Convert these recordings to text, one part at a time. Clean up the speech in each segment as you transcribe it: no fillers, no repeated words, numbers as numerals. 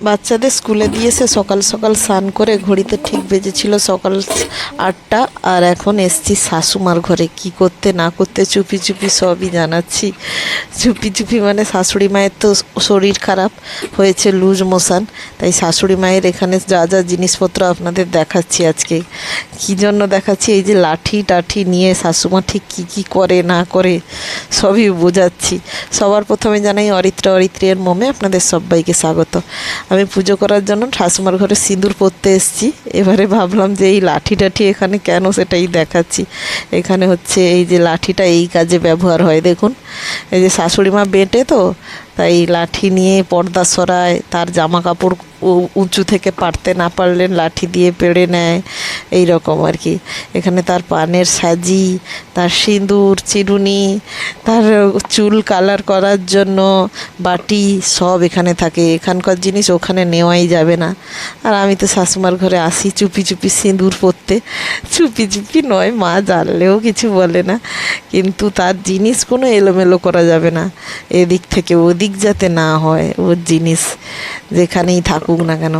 বাচ্চাদের স্কুলে দিয়েছে, সকাল সকাল স্নান করে ঘড়িতে ঠিক বেজেছিল সকাল 8টা। আর এখন এসছি শাশুমার ঘরে, কি করতে না করতে চুপি চুপি সবই জানাচ্ছি। চুপি চুপি মানে শাশুড়ি মায়ের তো শরীর খারাপ হয়েছে, লুজ মোশন, তাই শাশুড়ি মায়ের এখানে যা যা জিনিসপত্র আপনাদের দেখাচ্ছি আজকে। কী জন্য দেখাচ্ছি, এই যে লাঠি টাঠি নিয়ে শাশুমা ঠিক কী কী করে না করে সবই বোঝাচ্ছি। সবার প্রথমে জানাই অরিত্রা অরিত্রিয়ার মোমে আপনাদের সবাইকে স্বাগত। আমি পুজো করার জন্য ঠাকুমার ঘরে সিঁদুর পরতে এসেছি। এবারে ভাবলাম যে এই লাঠি টাঠি এখানে কেন সেটাই দেখাচ্ছি। এখানে হচ্ছে এই যে লাঠিটা এই কাজে ব্যবহার হয়, দেখুন এই যে শাশুড়ি মা বেটে তো, তাই লাঠি নিয়ে পর্দা সরায়, তার জামা কাপড় উঁচু থেকে পারতে না পারলে লাঠি দিয়ে পেড়ে নেয়, এই রকম আর কি। এখানে তার পানের সাজি, তার সিঁদুর চিরুনি, তার চুল কালার করার জন্য বাটি সব এখানে থাকে। এখানকার জিনিস ওখানে নেওয়াই যাবে না। আর আমি তো শাশুমার ঘরে আসি চুপি চুপি সিঁদুর পরতে। চুপি চুপি নয়, মা জানলেও কিছু বলে না, কিন্তু তার জিনিস কোনো এলোমেলো করা যাবে না, এদিক থেকে ওদিক যাতে না হয়। ওর জিনিস যেখানেই থাকুক না কেন।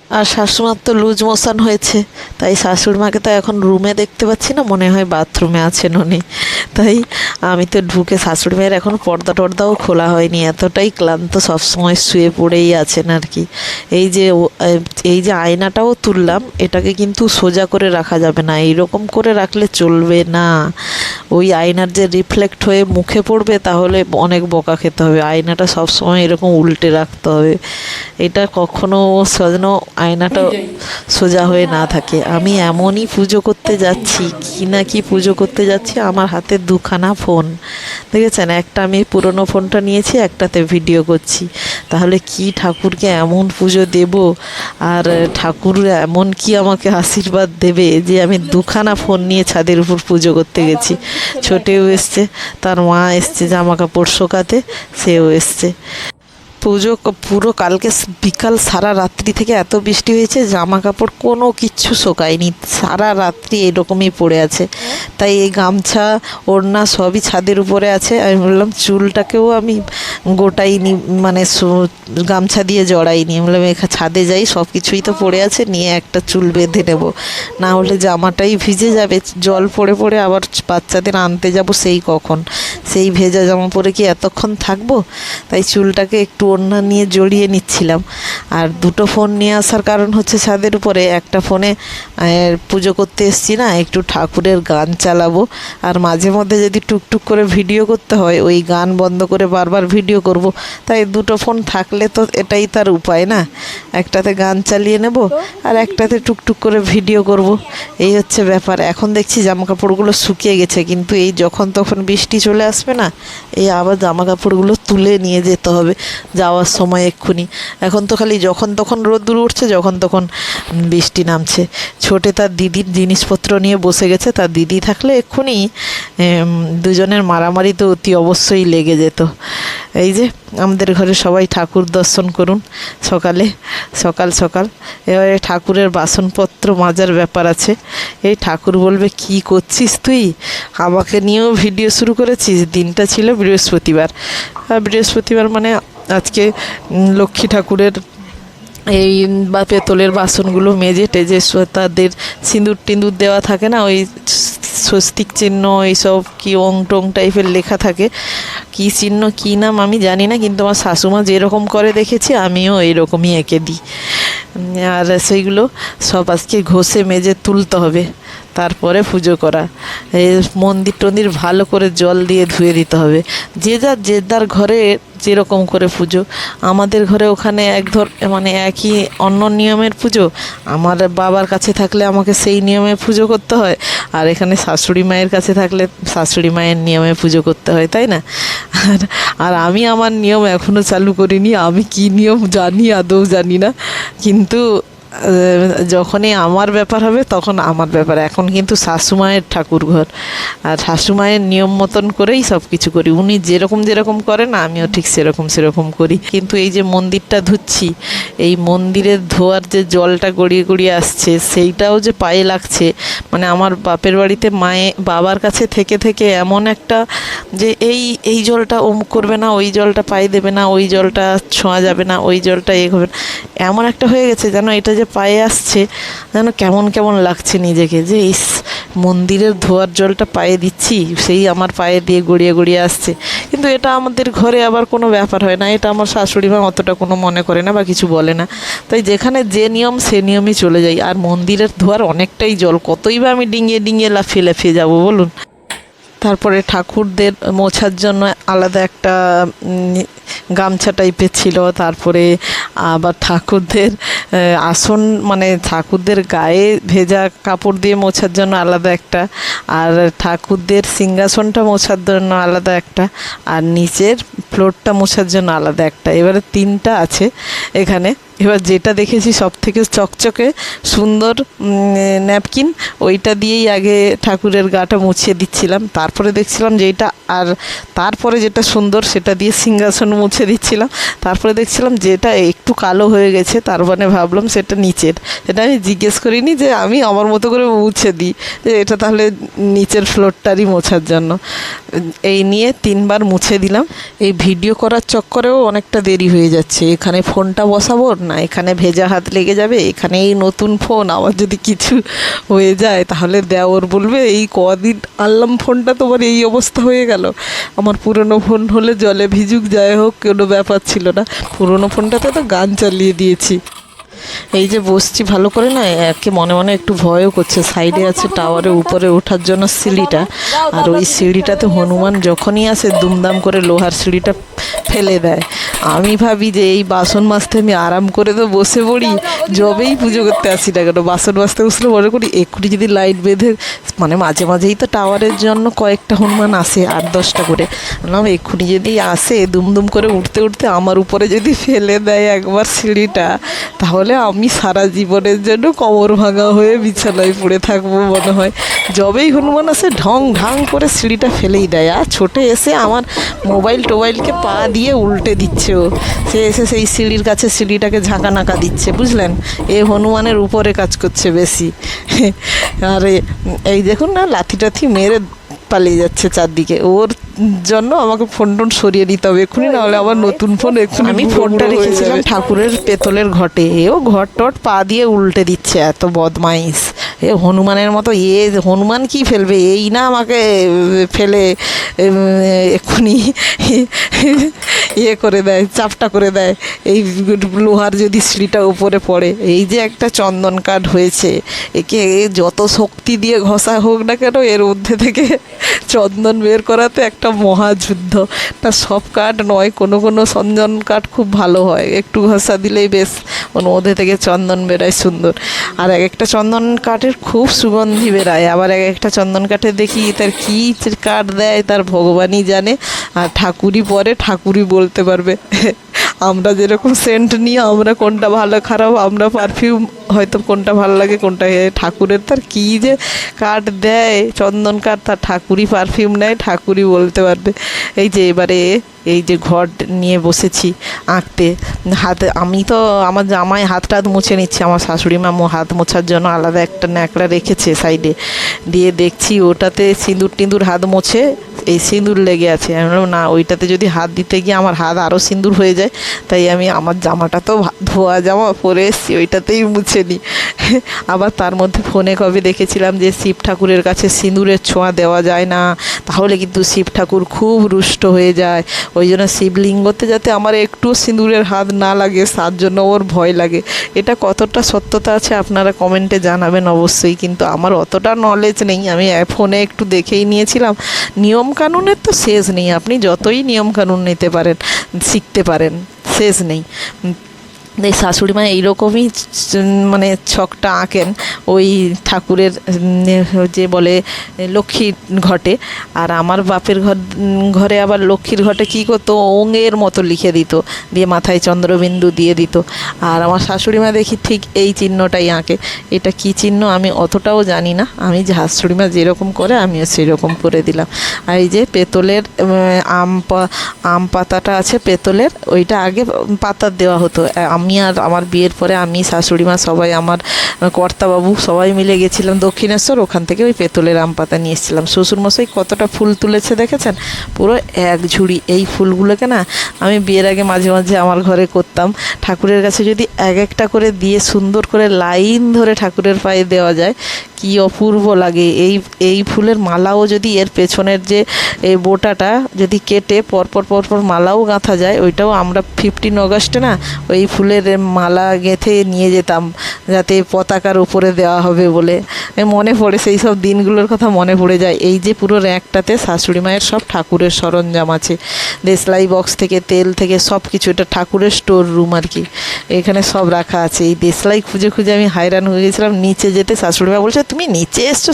আর শাশুড়িমার তো লুজ মোশন হয়েছে, তাই শাশুড়িমাকে তো এখন রুমে দেখতে পাচ্ছি না, মনে হয় বাথরুমে আছেন উনি। তাই আমি তো ঢুকে, শাশুড়ি মায়ের এখন পর্দা টর্দাও খোলা হয়নি, এতটাই ক্লান্ত, সবসময় শুয়ে পড়েই আছেন আর কি। এই যে এই যে আয়নাটাও তুললাম, এটাকে কিন্তু সোজা করে রাখা যাবে না, এইরকম করে রাখলে চলবে না। ওই আয়নার যে রিফ্লেক্ট হয়ে মুখে পড়বে, তাহলে অনেক বকা খেতে হবে। আয়নাটা সবসময় এরকম উল্টে রাখতে হবে, এটা কখনো যেন আয়নাটা সোজা হয়ে না থাকে। আমি এমনই পুজো করতে যাচ্ছি, কি না কি পুজো করতে যাচ্ছি, আমার হাতে দুখানা ফোন দেখেছেন। একটা আমি পুরনো ফোনটা নিয়েছি, একটাতে ভিডিও করছি। তাহলে কি ঠাকুরকে এমন পুজো দেব, আর ঠাকুর এমন কি আমাকে আশীর্বাদ দেবে যে আমি দুখানা ফোন নিয়ে ছাদের উপর পুজো করতে গেছি। ছোটেও এসছে, তার মা এসছে জামা কাপড় শোকাতে, সেও এসছে। পুজো পুরো কালকে বিকাল সারা রাত্রি থেকে এত বৃষ্টি হয়েছে, জামা কাপড় কোনো কিচ্ছু শোকায়নি, সারা রাত্রি এরকমই পড়ে আছে। তাই এই গামছা ওড়না সবই ছাদের উপরে আছে। আমি বললাম চুলটাকেও আমি গোটাই নি, মানে গামছা দিয়ে জড়াইনি। আমি বললাম ছাদে যাই, সব কিছুই তো পড়ে আছে, নিয়ে একটা চুল বেঁধে নেব, না হলে জামাটাই ভিজে যাবে। জল পড়ে পড়ে আবার বাচ্চাদের আনতে যাব, সেই কখন, সেই ভেজা জামা পরে কি এতক্ষণ থাকবো। তাই চুলটাকে একটু ওড়না নিয়ে জড়িয়ে নিচ্ছিলাম। আর দুটো ফোন নিয়ে আসার কারণ হচ্ছে, ছাদের উপরে একটা ফোনে পুজো করতে এসছি না, একটু ঠাকুরের গান চালাবো। আর মাঝে মধ্যে যদি টুকটুক করে ভিডিও করতে হয়, ওই গান বন্ধ করে বারবার ভিডিও করব। তাই দুটো ফোন থাকলে তো এটাই তার উপায় না, একটাতে গান চালিয়ে নেব আর একটাতে টুকটুক করে ভিডিও করব। এই হচ্ছে ব্যাপার। এখন দেখছি জামা কাপড়গুলো শুকিয়ে গেছে, কিন্তু এই যখন তখন বৃষ্টি চলে আসবে না, এই আবার জামা কাপড়গুলো তুলে নিয়ে যেতে হবে যাওয়ার সময় এক্ষুনি। এখন তো খালি যখন তখন রোদ্দুর উঠছে, যখন তখন বৃষ্টি নামছে। ছোটে তার দিদির জিনিসপত্র নিয়ে বসে গেছে, তার দিদি থাকলে এক্ষুনি দুজনের মারামারি তো অতি অবশ্যই লেগে যেত। এই যে আমাদের ঘরে সবাই ঠাকুর দর্শন করুন সকালে, সকাল সকাল। এবারে ঠাকুরের বাসনপত্র মাজার ব্যাপার আছে। এই ঠাকুর বলবে কি করছিস তুই, আমাকে নিয়েও ভিডিও শুরু করেছিস। দিনটা ছিল বৃহস্পতিবার, বৃহস্পতিবার মানে আজকে লক্ষ্মী ঠাকুরের এই বা পেতলের বাসনগুলো মেজে টেজে তাদের সিঁদুর টিঁদুর দেওয়া থাকে না, ওই স্বস্তিক চিহ্ন এইসব কি ওং টোং টাইপের লেখা থাকে, কী চিহ্ন কী নাম আমি জানি না, কিন্তু আমার শাশুমা যেরকম করে দেখেছি আমিও এইরকমই এঁকে দিই। আর সেইগুলো সব আজকে ঘষে মেজে তুলতে হবে, তারপরে পুজো করা। এই মন্দির টন্দির ভালো করে জল দিয়ে ধুয়ে দিতে হবে। যে যার ঘরে যেরকম করে পুজো। আমাদের ঘরে ওখানে মানে একই অন্য নিয়মের পুজো। আমার বাবার কাছে থাকলে আমাকে সেই নিয়মে পুজো করতে হয়, আর এখানে শাশুড়ি মায়ের কাছে থাকলে শাশুড়ি মায়ের নিয়মে পুজো করতে হয়, তাই না? আর আমি আমার নিয়ম এখনও চালু করিনি। আমি কি নিয়ম জানি আদৌ জানি না, কিন্তু যখনই আমার ব্যাপার হবে তখন আমার ব্যাপার। এখন কিন্তু শাশুমায়ের ঠাকুর ঘর, আর শাশুমায়ের নিয়ম মতন করেই সব কিছু করি। উনি যেরকম যেরকম করেন আমিও ঠিক সেরকম করি। কিন্তু এই যে মন্দিরটা ধুচ্ছি, এই মন্দিরের ধোয়ার যে জলটা গড়িয়ে গড়িয়ে আসছে সেইটাও যে পায়ে লাগছে, মানে আমার বাপের বাড়িতে বাবার কাছে থেকে থেকে এমন একটা যে এই জলটা অমুক করবে না, ওই জলটা পায়ে দেবে না, ওই জলটা ছোঁয়া যাবে না, ওই জলটা হবে না, এমন একটা হয়ে গেছে যেন এটা যে পায়ে আসছে যেন কেমন কেমন লাগছে নিজেকে, যে ইস মন্দিরের ধোয়ার জলটা পায়ে দিচ্ছি, সেই আমার পায়ে দিয়ে গড়িয়ে গড়িয়ে আসছে। কিন্তু এটা আমাদের ঘরে আবার কোনো ব্যাপার হয় না, এটা আমার শাশুড়ি মা অতটা কোনো মনে করে না বা কিছু বলে না। তাই যেখানে যে নিয়ম সে নিয়মই চলে যাই। আর মন্দিরের ধোয়ার অনেকটাই জল, কতই বা আমি ডিঙিয়ে ডিঙিয়ে লাফিয়ে লাফিয়ে যাবো বলুন। তারপরে ঠাকুরদের মোছার জন্য আলাদা একটা গামছা টাইপের ছিল। তারপরে আবার ঠাকুরদের আসন, মানে ঠাকুরদের গায়ে ভেজা কাপড় দিয়ে মোছার জন্য আলাদা একটা, আর ঠাকুরদের সিংহাসনটা মোছার জন্য আলাদা একটা, আর নিচের ফ্লোরটা মোছার জন্য আলাদা একটা। এবারে তিনটা আছে এখানে। এবার যেটা দেখেছি সব থেকে চকচকে সুন্দর ন্যাপকিন, ওইটা দিয়েই আগে ঠাকুরের গাটা মুছিয়ে দিচ্ছিলাম। তারপরে দেখছিলাম যে এটা, আর তারপরে যেটা সুন্দর সেটা দিয়ে সিংহাসন মুছে দিচ্ছিলাম। তারপরে দেখছিলাম যেটা একটু কালো হয়ে গেছে, তার মানে ভাবলাম সেটা নিচের। সেটা আমি জিজ্ঞেস করিনি, যে আমি আমার মতো করে মুছে দিই, যে এটা তাহলে নিচের ফ্লোরটারই মোছার জন্য। এই নিয়ে 3বার মুছে দিলাম। এই ভিডিও করার চক্করেও অনেকটা দেরি হয়ে যাচ্ছে। এখানে ফোনটা বসাবো না, এখানে ভেজা হাত লেগে যাবে, এখানে এই নতুন ফোন, আমার যদি কিছু হয়ে যায় তাহলে দেওর বলবে এই কদিন আনলাম ফোনটা তোমার এই অবস্থা হয়ে গেল। আমার পুরনো ফোন হলে জলে ভিজুক যাই হোক কোনো ব্যাপার ছিল না, পুরনো ফোনটাতে তো গান চালিয়ে দিয়েছি। এই যে বসছি ভালো করে না, একে মনে মনে একটু ভয়ও করছে। সাইডে আছে টাওয়ারের উপরে ওঠার জন্য সিঁড়িটা, আর ওই সিঁড়িটাতে হনুমান যখনই আসে দুমদাম করে লোহার সিঁড়িটা ফেলে দেয়। আমি ভাবি যে এই বাসন মাজতে আমি আরাম করে তো বসে পড়ি, যবেই পুজো করতে আসি না কেন বাসন মাজতে বসলে মনে করি এক্ষুনি যদি লাইট বেঁধে, মানে মাঝে মাঝেই তো টাওয়ারের জন্য কয়েকটা হনুমান আসে 8-10টা করে, বললাম এক্ষুনি যদি আসে দুমদুম করে উঠতে উঠতে আমার উপরে যদি ফেলে দেয় একবার সিঁড়িটা, তাহলে আমি সারা জীবনের জন্য কোমর ভাঙা হয়ে বিছানায় পড়ে থাকবো মনে হয়। যবেই হনুমান আসে ঢং ঢাং করে সিঁড়িটা ফেলেই দেয়, আর ছোটে এসে আমার টোবাইলকে পা দিয়ে উল্টে দিচ্ছে। ও সে এসে সেই সিঁড়ির কাছে সিঁড়িটাকে ঝাঁকানাকা দিচ্ছে, বুঝলেন। এ হনুমানের উপরে কাজ করছে বেশি। আর এই দেখুন না, লাথি টাথি মেরে পালিয়ে যাচ্ছে চারদিকে। ওর জন্য আমাকে ফোন টোন সরিয়ে দিতে হবে এক্ষুনি, নাহলে আবার নতুন ফোন এক্ষুনি। আমি ফোনটা রেখেছিলাম ঠাকুরের পেতলের ঘটে, এও ঘট টট পা দিয়ে উল্টে দিচ্ছে, এত বদমাইশ। এ হনুমানের মতো, হনুমান কি ফেলবে, এই না আমাকে ফেলে এক্ষুনি করে দেয়, চাপটা করে দেয়। এই লোহার যদি সিঁড়িটা উপরে পড়ে, এই যে একটা চন্দন কাঠ হয়েছে, একে যত শক্তি দিয়ে ঘষা হোক না কেন, এর মধ্যে থেকে চন্দন বের করাতে একটা মহাযুদ্ধ। তা সব কাঠ নয়, কোনো কোনো চন্দন কাঠ খুব ভালো হয়, একটু ঘষা দিলেই বেশ ওর মধ্যে থেকে চন্দন বেরোয় সুন্দর। আর এক একটা চন্দন কাঠের খুব সুগন্ধি বেরায়, আবার এক একটা চন্দন কাঠে দেখি তার কী কাঠ দেয় তার ভগবানই জানে, আর ঠাকুরই পরে ঠাকুরই বলতে পারবে। আমরা যেরকম সেন্ট নিয়ে আমরা কোনটা ভালো খারাপ, আমরা পারফিউম হয়তো কোনটা ভালো লাগে কোনটা, ঠাকুরের তার কী যে কাঠ দেয় চন্দন কাঠ, তার ঠাকুরই পারফিউম নেয়, ঠাকুরই বলতে পারবে। এই যে এবারে এই যে ঘর নিয়ে বসেছি আঁকতে, হাতে আমি তো আমার জামাই হাত টাত মুছে নিচ্ছে, আমার শাশুড়ি মা হাত মোছার জন্য আলাদা একটা ন্যাকড়া রেখেছে সাইডে, দিয়ে দেখছি ওটাতে সিঁদুর টিঁদুর হাত মোছে, এই সিঁদুর লেগে আছে। আমি বললাম না, ওইটাতে যদি হাত দিতে গিয়ে আমার হাত আরও সিঁদুর হয়ে যায়, তাই আমি আমার জামাটা তো ধোয়া জামা পরে এসেছি ওইটাতেই মুছে নিই। আবার তার মধ্যে ফোনে কবে দেখেছিলাম যে শিব ঠাকুরের কাছে সিঁদুরের ছোঁয়া দেওয়া যায় না, তাহলে কিন্তু শিব ঠাকুর খুব রুষ্ট হয়ে যায়। ওই জন্য শিবলিঙ্গতে যাতে আমার একটু সিঁদুরের হাত না লাগে, তার জন্য ওর ভয় লাগে। এটা কতটা সত্যতা আছে আপনারা কমেন্টে জানাবেন অবশ্যই, কিন্তু আমার অতটা নলেজ নেই, আমি ফোনে একটু দেখেই নিয়েছিলাম। নিয়মকানুনের তো শেষ নেই, আপনি যতই নিয়মকানুন নিতে পারেন শিখতে পারেন, শেষ নেই। এই শাশুড়ি মা এইরকমই মানে ছকটা আঁকেন ওই ঠাকুরের যে বলে লক্ষ্মীর ঘটে। আর আমার বাপের ঘরে আবার লক্ষ্মীর ঘটে কী করতো, ওঙের মতো লিখে দিত, দিয়ে মাথায় চন্দ্রবিন্দু দিয়ে দিত। আর আমার শাশুড়ি মা দেখি ঠিক এই চিহ্নটাই আঁকে। এটা কী চিহ্ন আমি অতটাও জানি না, আমি যে শাশুড়ি মা যেরকম করে আমিও সেরকম করে দিলাম। আর এই যে পেতলের আম পাতাটা আছে পেতলের, ওইটা আগে পাতা দেওয়া হতো। আমি আর আমার বিয়ের পরে আমি, শাশুড়ি মা, সবাই, আমার কর্তাবাবু সবাই মিলে গেছিলাম দক্ষিণেশ্বর, ওখান থেকে ওই পেতলের আম পাতা নিয়ে এসেছিলাম। শ্বশুরমশাই কতটা ফুল তুলেছে দেখেছেন, পুরো এক ঝুড়ি। এই ফুলগুলোকে না আমি বিয়ের আগে মাঝে মাঝে আমার ঘরে করতাম। ঠাকুরের কাছে যদি এক একটা করে দিয়ে সুন্দর করে লাইন ধরে ঠাকুরের পায়ে দেওয়া যায়, কি অপূর্ব লাগে। এই ফুলের মালাও যদি এর পেছনের যে এই বোটাটা যদি কেটে পরপর পরপর মালাও গাঁথা যায়, ওইটাও আমরা 15 অগস্টে না ওই ফুলের মালা গেঁথে নিয়ে যেতাম, যাতে পতাকার উপরে দেওয়া হবে বলে। মনে পড়ে সেই সব দিনগুলোর কথা, মনে পড়ে যায়। এই যে পুরো র্যাকটাতে শাশুড়ি মায়ের সব ঠাকুরের সরঞ্জাম আছে, দেশলাই বক্স থেকে তেল থেকে সব কিছু। এটা ঠাকুরের স্টোর রুম আর কি, এখানে সব রাখা আছে। এই দেশলাই খুঁজে খুঁজে আমি হায়রান হয়ে গেছিলাম। নিচে যেতে শাশুড়ি মা বলছে, তুমি নিচে এসছো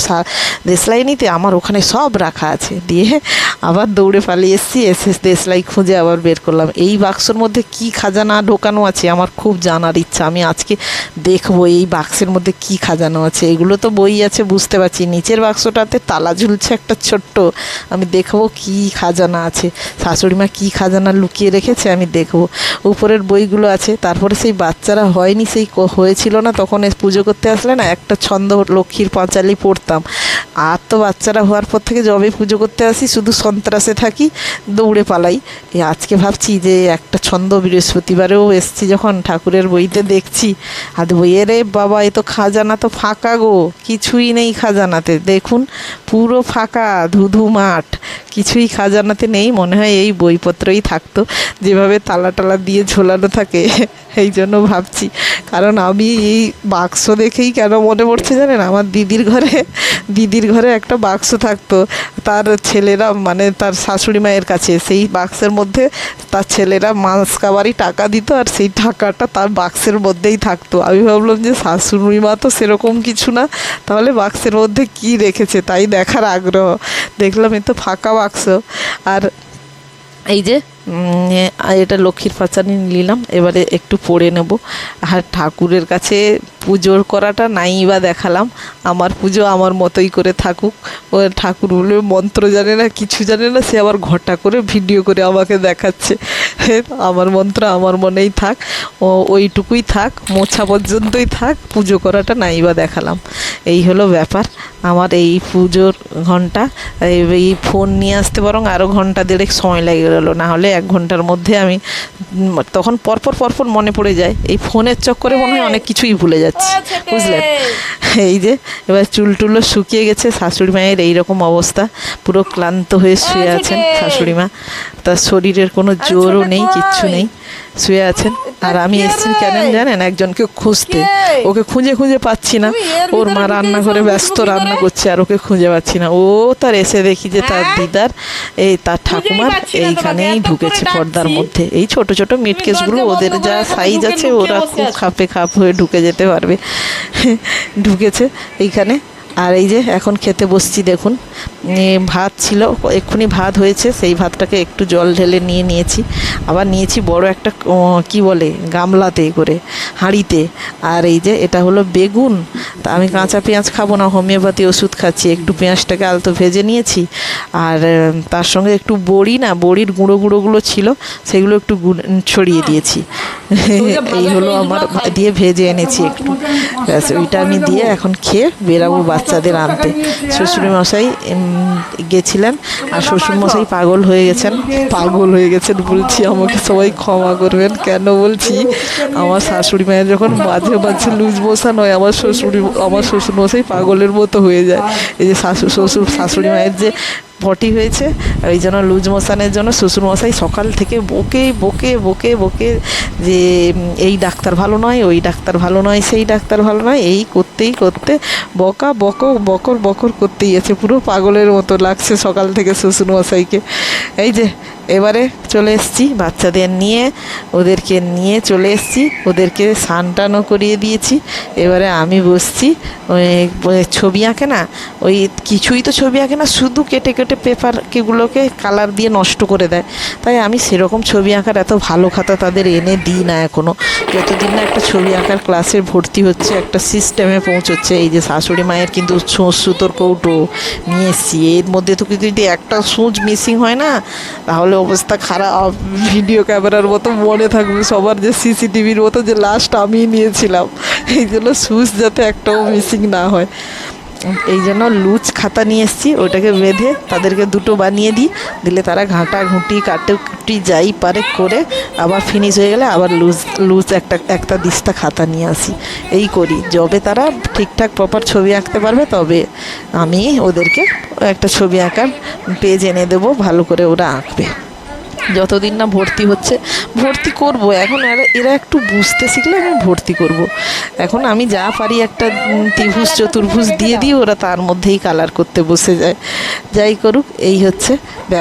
দেশলাই নিতে, আমার ওখানে সব রাখা আছে। দিয়ে আবার দৌড়ে পালিয়ে এসেছি, এসে দেশলাই খুঁজে আবার বের করলাম। এই বাক্সর মধ্যে কি খাজানা ঢোকানো আছে আমার খুব জানার ইচ্ছা। আমি আজকে দেখবো এই বাক্সের মধ্যে কি খাজানো আছে। এগুলো তো বই আছে বুঝতে পারছি, নিচের বাক্সটাতে তালা ঝুলছে একটা ছোট্ট, আমি দেখবো কি খাজানা আছে, শাশুড়ি মা কী খাজানা লুকিয়ে রেখেছে আমি দেখবো। উপরের বইগুলো আছে। তারপরে সেই বাচ্চারা হয়নি, সেই হয়েছিল না তখন পুজো করতে আসলে না, একটা ছন্দ লক্ষ্মীর পাঁচালি পড়তাম। আর তো বাচ্চারা হওয়ার পর থেকে যবে পুজো করতে আসি শুধু সন্ত্রাসে থাকি, দৌড়ে পালাই। আজকে ভাবছি যে একটা ছন্দ বৃহস্পতিবারেও এসছি যখন ঠাকুরের বইতে দেখছি, আর বইয়ে রে বাবা, এ তো খাজানা তো ফাঁকা গো, কিছুই নেই খাজানাতে। দেখুন পুরো ফাঁকা, ধুধু মাঠ, কিছুই খাজানাতে নেই। মনে হয় এই বইপত্রই থাকতো, যেভাবে তালা টালা দিয়ে ঝোলানো থাকে। এই জন্য ভাবছি, কারণ আমি এই বাক্স দেখেই কেন মনে পড়ছে জানেন, আমার দিদির ঘরে একটা বাক্স থাকতো, তার ছেলেরা মানে তার শাশুড়ি মায়ের কাছে। সেই বাক্সের মধ্যে তার ছেলেরা মাস কাবারি টাকা দিত, আর সেই টাকাটা তার বাক্সের মধ্যেই থাকতো। আমি ভাবলাম যে শাশুড়ি মা তো সেরকম কিছু না, তাহলে বাক্সের মধ্যে কি রেখেছে তাই দেখার আগ্রহ। দেখলাম এ তো ফাঁকা বাক্স। আর এই যে এটা লক্ষ্মীর পাঁচালি নিলাম, এবারে একটু পড়ে নেব। আর ঠাকুরের কাছে পুজোর করাটা নাই বা দেখালাম, আমার পুজো আমার মতোই করে থাকুক। ও ঠাকুর বলে মন্ত্র জানে না, কিছু জানে না, সে আবার ঘটা করে ভিডিও করে আমাকে দেখাচ্ছে। আমার মন্ত্র আমার মনেই থাক, ওইটুকুই থাক, মোছা পর্যন্তই থাক, পুজো করাটা নাই বা দেখালাম। এই হলো ব্যাপার আমার এই পুজোর ঘন্টা। এই ফোন নিয়ে আসতে বরং আরও ঘন্টা দেড়েক সময় লেগে গেলো, না হলে 1 ঘন্টার মধ্যে আমি তখন পরপর মনে পড়ে যায়। এই ফোনের চক্করে মনে হয় অনেক কিছুই ভুলে যাচ্ছি, বুঝলেন। এই যে এবার চুল টুলও শুকিয়ে গেছে। শাশুড়ি মায়ের এইরকম অবস্থা, পুরো ক্লান্ত হয়ে শুয়ে আছেন শাশুড়ি মা, তার শরীরের কোনো জোরও নেই, কিচ্ছু নেই, শুয়ে আছেন। আর আমি এসেছি কেন জানেন, একজনকে খুঁজতে। ওকে খুঁজে পাচ্ছি না, ওর মা রান্নাঘরে ব্যস্ত রান্না করছে, আর ওকে খুঁজে পাচ্ছি না। ও তার এসে দেখি যে তার দিদার তার ঠাকুমার এইখানেই ঢুকেছে পর্দার মধ্যে। এই ছোট ছোট মিটকেসগুলো, ওদের যা সাইজ আছে ওরা খুব খাপ হয়ে ঢুকে যেতে পারবে। ঢুকেছে এইখানে। আর এই যে এখন খেতে বসছি, দেখুন ভাত ছিল, এক্ষুনি ভাত হয়েছে, সেই ভাতটাকে একটু জল ঢেলে নিয়েছি। আবার নিয়েছি বড় একটা কি বলে গামলাতে করে, হাঁড়িতে। আর এই যে এটা হলো বেগুন। তা আমি কাঁচা পেঁয়াজ খাবো না, হোমিওপ্যাথি ওষুধ খাচ্ছি। একটু পেঁয়াজটাকে আলতো ভেজে নিয়েছি, আর তার সঙ্গে একটু বড়ির গুঁড়োগুলো ছিল, সেগুলো একটু ছড়িয়ে দিয়েছি। এই হলো আমার, দিয়ে ভেজে এনেছি একটু, ব্যাস ওইটা আমি দিয়ে এখন খেয়ে বেরাবো বাচ্চাদের আনতে। শ্বশুরমশাই গেছিলেন, আর শ্বশুরমশাই পাগল হয়ে গেছেন বলছি, আমাকে সবাই ক্ষমা করবেন। কেন বলছি, আমার শাশুড়ি মায়ের যখন মাঝে লুজ মোশন হয়, আমার শ্বশুরমশাই পাগলের মতো হয়ে যায়। এই যে শাশুড়ি মায়ের যে পটি হয়েছে, এই জন্য লুজ মোশনের জন্য শ্বশুরমশাই সকাল থেকে বকে যে এই ডাক্তার ভালো নয়, ওই ডাক্তার ভালো নয়, সেই ডাক্তার ভালো নয়, এই করতে বকর করতেই আছে। পুরো পাগলের মতো লাগছে সকাল থেকে শ্বশুরমশাইকে। এই যে এবারে চলে এসেছি বাচ্চাদের নিয়ে, ওদেরকে নিয়ে চলে এসেছি, ওদেরকে স্নান টানও করিয়ে দিয়েছি। এবারে আমি বসছি, ওই ছবি আঁকে না, ওই কিছুই তো ছবি আঁকে না, শুধু কেটে কেটে পেপারগুলোকে কালার দিয়ে নষ্ট করে দেয়। তাই আমি সেরকম ছবি আঁকার এত ভালো খাতা তাদের এনে দিই না এখনও, যতদিন না একটা ছবি আঁকার ক্লাসে ভর্তি হচ্ছে, একটা সিস্টেমে পৌঁছচ্ছে। এই যে শাশুড়ি মায়ের কিন্তু সুতোর কৌটো নিয়ে এসেছি, এর মধ্যে তো যদি একটা সূচ মিসিং হয় না তাহলে অবস্থা খারাপ, ভিডিও ক্যামেরার মতো মনে থাকবে সবার যে সিসিটিভির মতো যে লাস্ট আমিই নিয়েছিলাম। এই জন্য সুচ যাতে একটাও মিসিং না হয়, এই জন্য লুজ খাতা নিয়ে এসেছি, ওটাকে বেঁধে তাদেরকে দুটো বানিয়ে দিই, দিলে তারা ঘাঁটা ঘুঁটি কাটি যাই পারে করে আবার ফিনিশ হয়ে গেলে আবার লুজ একটা দিস্তা খাতা নিয়ে আসি। এই করি, যবে তারা ঠিকঠাক প্রপার ছবি আঁকতে পারবে তবে আমি ওদেরকে একটা ছবি আঁকার পেজ এনে দেবো, ভালো করে ওরা আঁকবে। যতদিন না ভর্তি হচ্ছে, ভর্তি করব এখন, এরা একটু বুঝতে শিখলে আমি ভর্তি করব। এখন আমি যা পারি একটা ত্রিভুজ চতুর্ভুজ দিয়ে দিই, ওরা তার মধ্যেই কালার করতে বসে যায়। যাই করুক, এই হচ্ছে ব্যাপার।